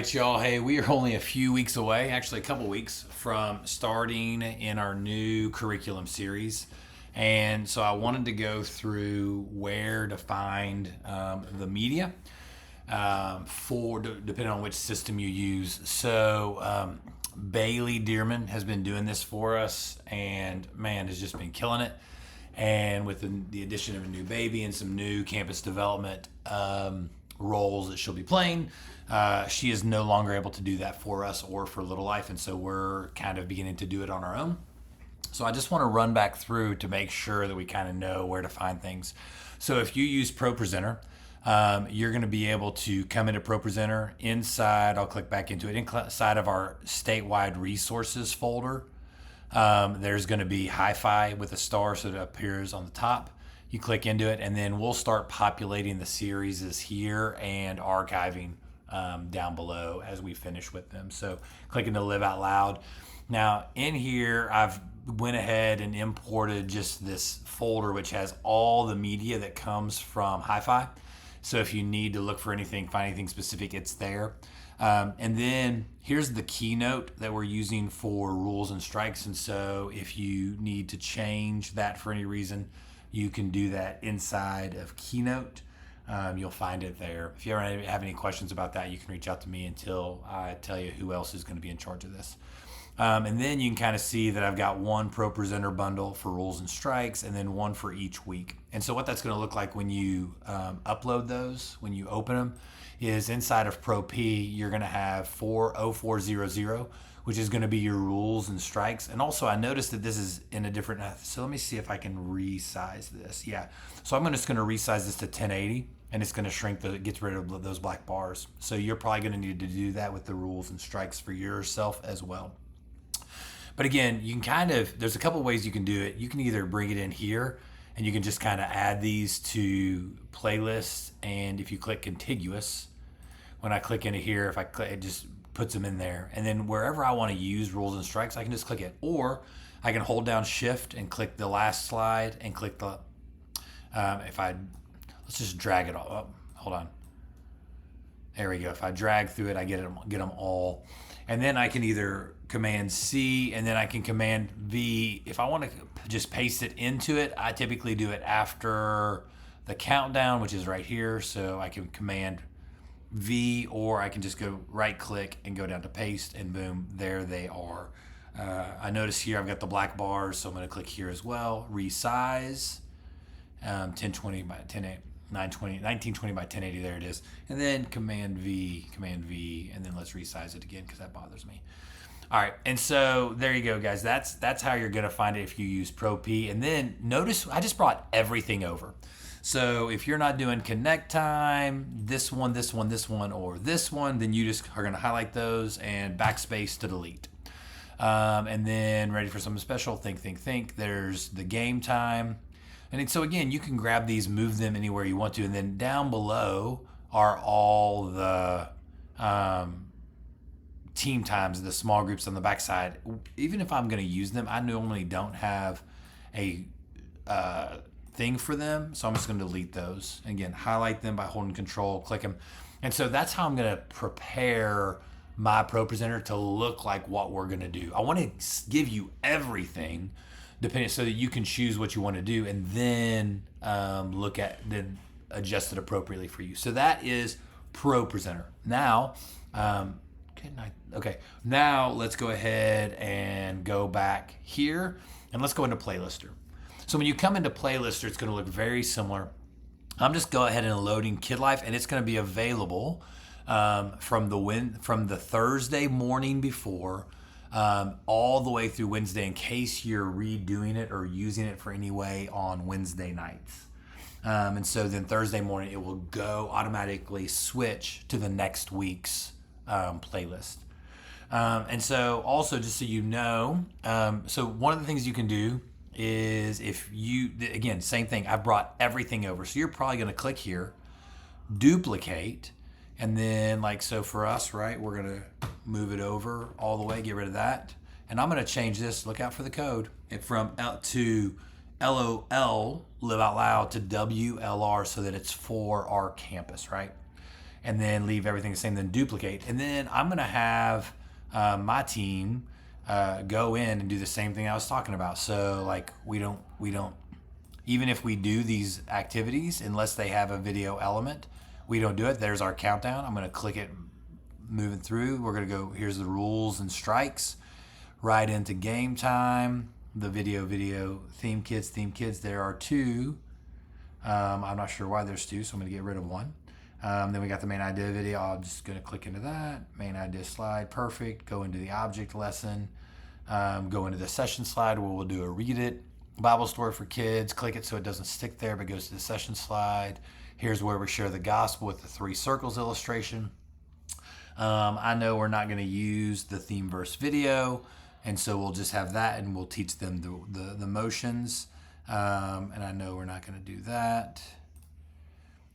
Right, y'all. Hey, we are only a few weeks away, actually a couple weeks from starting in our new curriculum series. And so I wanted to go through where to find the media for depending on which system you use. So Bailey Dearman has been doing this for us, and man, has just been killing it. And with the addition of a new baby and some new campus development roles that she'll be playing, she is no longer able to do that for us or for Little Life, and so we're kind of beginning to do it on our own. So I just want to run back through to make sure that we kind of know where to find things. So if you use ProPresenter, you're going to be able to come into ProPresenter inside. I'll click back into it inside of our statewide resources folder. There's going to be HyFi with a star, so it appears on the top. You click into it, and then we'll start populating the series here and archiving down below as we finish with them. So click into Live Out Loud. Now in here, I've went ahead and imported just this folder which has all the media that comes from HyFi. So if you need to look for anything, find anything specific, it's there. And then here's the keynote that we're using for rules and strikes. And so if you need to change that for any reason, you can do that inside of Keynote. You'll find it there. If you ever have any questions about that, you can reach out to me until I tell you who else is going to be in charge of this. And then you can kind of see that I've got one ProPresenter bundle for rules and strikes, and then one for each week. And so what that's going to look like when you upload those, when you open them, is inside of ProP, you're going to have 40400, which is going to be your rules and strikes. And also I noticed that this is in a different, so let me see if I can resize this. Yeah, so I'm just going to resize this to 1080, and it's going to shrink gets rid of those black bars. So you're probably going to need to do that with the rules and strikes for yourself as well. But again, you can there's a couple ways you can do it. You can either bring it in here, and you can just kind of add these to playlists. And if you click contiguous, when I click into here, if I click, it just puts them in there. And then wherever I want to use rules and strikes, I can just click it. Or I can hold down shift and click the last slide and click the, let's just drag it all up. Hold on. There we go. If I drag through it, I get them all. And then I can either Command C, and then I can Command V. If I want to just paste it into it, I typically do it after the countdown, which is right here. So I can Command V, or I can just go right click and go down to paste, and boom, there they are. I notice here I've got the black bars, so I'm going to click here as well. Resize, 1020 by 1080. 1920 by 1080, there it is. And then Command V, and then let's resize it again because that bothers me. All right, and so there you go, guys. That's how you're gonna find it if you use ProP. And then notice I just brought everything over. So if you're not doing connect time, this one, or this one, then you just are gonna highlight those and backspace to delete. And then ready for something special, think. There's the game time. And so again, you can grab these, move them anywhere you want to, and then down below are all the team times, the small groups on the backside. Even if I'm going to use them, I normally don't have a thing for them, so I'm just going to delete those. Again, highlight them by holding Control, click them. And so that's how I'm going to prepare my ProPresenter to look like what we're going to do. I want to give you everything, depending, so that you can choose what you want to do, and then then adjust it appropriately for you. So that is ProPresenter. Now, now let's go ahead and go back here, and let's go into Playlister. So when you come into Playlister, it's going to look very similar. I'm just go ahead and loading Kid Life, and it's going to be available from the Thursday morning before, all the way through Wednesday, in case you're redoing it or using it for any way on Wednesday nights. And so then Thursday morning, it will go automatically switch to the next week's playlist. And so also, just so you know, so one of the things you can do is again, same thing, I've brought everything over. So you're probably going to click here, duplicate, and then so for us, right, we're going to move it over all the way, get rid of that. And I'm going to change this, look out for the code, from out to LOL, Live Out Loud, to WLR, so that it's for our campus, right? and then leave everything the same, then duplicate. And then I'm going to have my team go in and do the same thing I was talking about. So like we don't, even if we do these activities, unless they have a video element, we don't do it. There's our countdown. I'm going to click it, moving through. We're going to go, here's the rules and strikes, right into game time, the video, theme kids. There are two. I'm not sure why there's two, so I'm going to get rid of one. Then we got the main idea video. I'm just going to click into that. Main idea slide, perfect. Go into the object lesson. Go into the session slide where we'll do a read it. Bible story for kids. Click it so it doesn't stick there, but goes to the session slide. Here's where we share the gospel with the 3 circles illustration. I know we're not going to use the theme verse video, and so we'll just have that, and we'll teach them the motions. And I know we're not going to do that.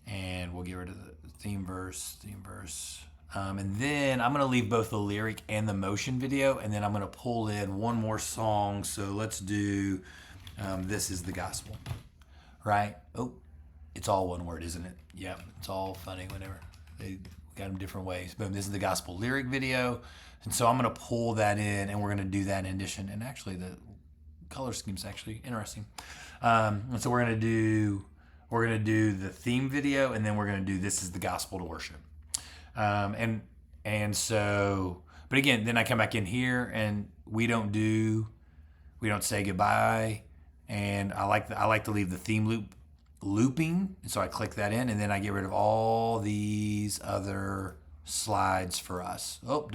And we'll get rid of the theme verse. And then I'm going to leave both the lyric and the motion video, and then I'm going to pull in one more song. So let's do This Is the Gospel, right? Oh, it's all one word, isn't it? Yeah, it's all funny whenever they got them different ways. Boom, This Is the Gospel lyric video. And so I'm going to pull that in, and we're going to do that in addition. And actually, the color scheme is actually interesting. And so we're going to do the theme video, and then we're going to do This Is the Gospel to Worship. And so, but again, then I come back in here, and we don't say goodbye. And I like to leave the theme looping. And so I click that in, and then I get rid of all these other slides for us. Oh,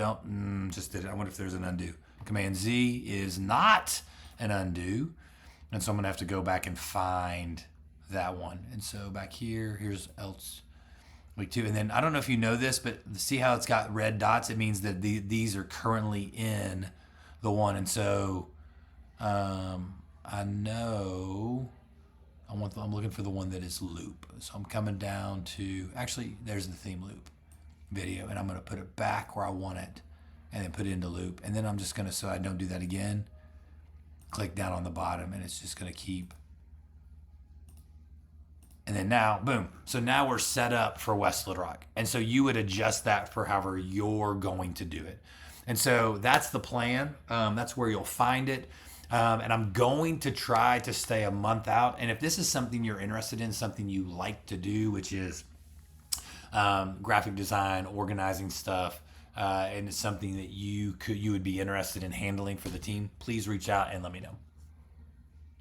just did it. I wonder if there's an undo. Command Z is not an undo. And so I'm going to have to go back and find that one. And so back here's else week 2. And then I don't know if you know this, but see how it's got red dots? It means that these are currently in the one. And so I know I'm looking for the one that is loop. So I'm coming down to, actually, there's the theme loop video, and I'm going to put it back where I want it and then put it into loop. And then I'm just going to, so I don't do that again, click down on the bottom, and it's just going to keep. And then now, boom. So now we're set up for West Little Rock. And so you would adjust that for however you're going to do it. And so that's the plan. That's where you'll find it. And I'm going to try to stay a month out. And if this is something you're interested in, something you like to do, which is graphic design, organizing stuff, and it's something that you would be interested in handling for the team, please reach out and let me know.